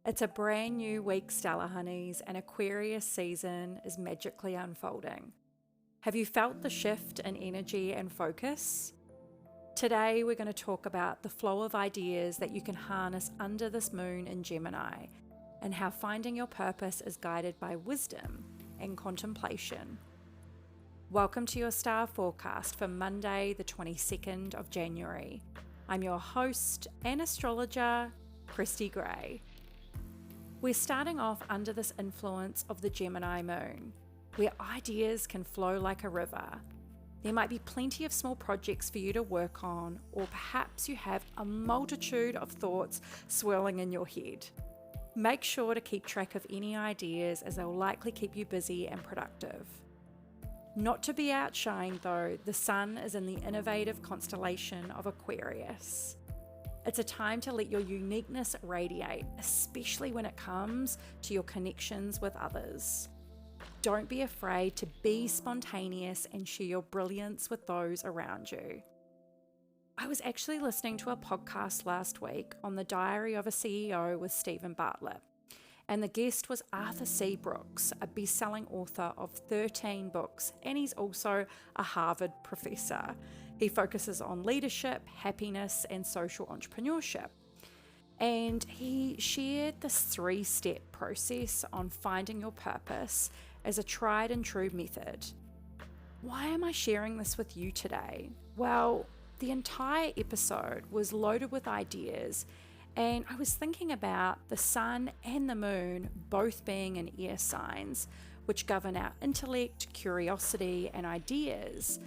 It's a brand new week, Stellar Honeys, and Aquarius season is magically unfolding. Have you felt the shift in energy and focus? Today, we're going to talk about the flow of ideas that you can harness under this moon in Gemini, and how finding your purpose is guided by wisdom and contemplation. Welcome to your star forecast for Monday, the 22nd of January. I'm your host and astrologer, Kristy Gray. We're starting off under this influence of the Gemini moon, where ideas can flow like a river. There might be plenty of small projects for you to work on, or perhaps you have a multitude of thoughts swirling in your head. Make sure to keep track of any ideas, as they'll likely keep you busy and productive. Not to be outshined though, the sun is in the innovative constellation of Aquarius. It's a time to let your uniqueness radiate, especially when it comes to your connections with others. Don't be afraid to be spontaneous and share your brilliance with those around you. I was actually listening to a podcast last week on the Diary of a CEO with Stephen Bartlett, and the guest was Arthur C. Brooks, a best-selling author of 13 books, and he's also a Harvard professor. He focuses on leadership, happiness, and social entrepreneurship. And he shared this 3-step process on finding your purpose as a tried and true method. Why am I sharing this with you today? Well, the entire episode was loaded with ideas, and I was thinking about the sun and the moon both being in air signs, which govern our intellect, curiosity, and ideas,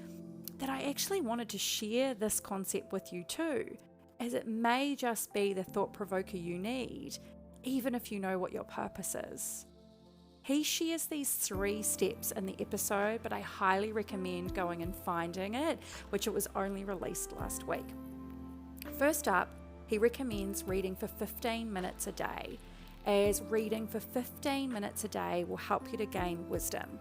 that I actually wanted to share this concept with you too, as it may just be the thought provoker you need, even if you know what your purpose is. He shares these 3 steps in the episode, but I highly recommend going and finding it, which it was only released last week. First up, he recommends reading for 15 minutes a day, as reading for 15 minutes a day will help you to gain wisdom.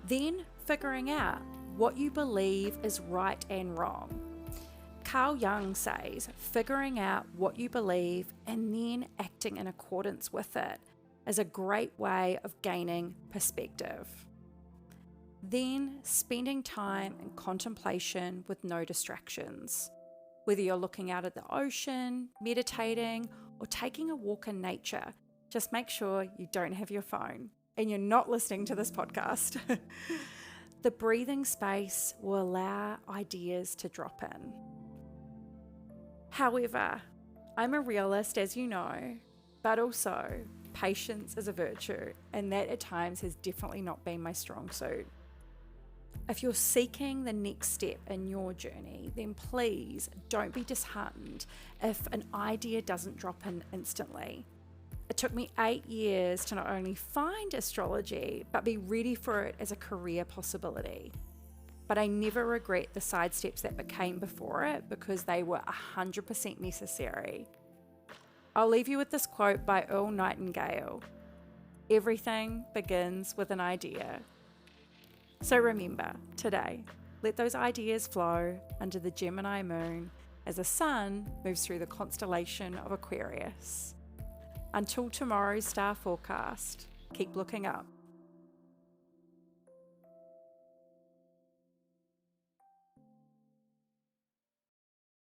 Then figuring out what you believe is right and wrong. Carl Jung says, figuring out what you believe and then acting in accordance with it is a great way of gaining perspective. Then spending time in contemplation with no distractions. Whether you're looking out at the ocean, meditating, or taking a walk in nature, just make sure you don't have your phone and you're not listening to this podcast. The breathing space will allow ideas to drop in. However, I'm a realist, as you know, but also patience is a virtue, and that at times has definitely not been my strong suit. If you're seeking the next step in your journey, then please don't be disheartened if an idea doesn't drop in instantly. It took me 8 years to not only find astrology, but be ready for it as a career possibility. But I never regret the side steps that became before it, because they were 100% necessary. I'll leave you with this quote by Earl Nightingale: "Everything begins with an idea." So remember, today, let those ideas flow under the Gemini moon as the sun moves through the constellation of Aquarius. Until tomorrow's star forecast, keep looking up.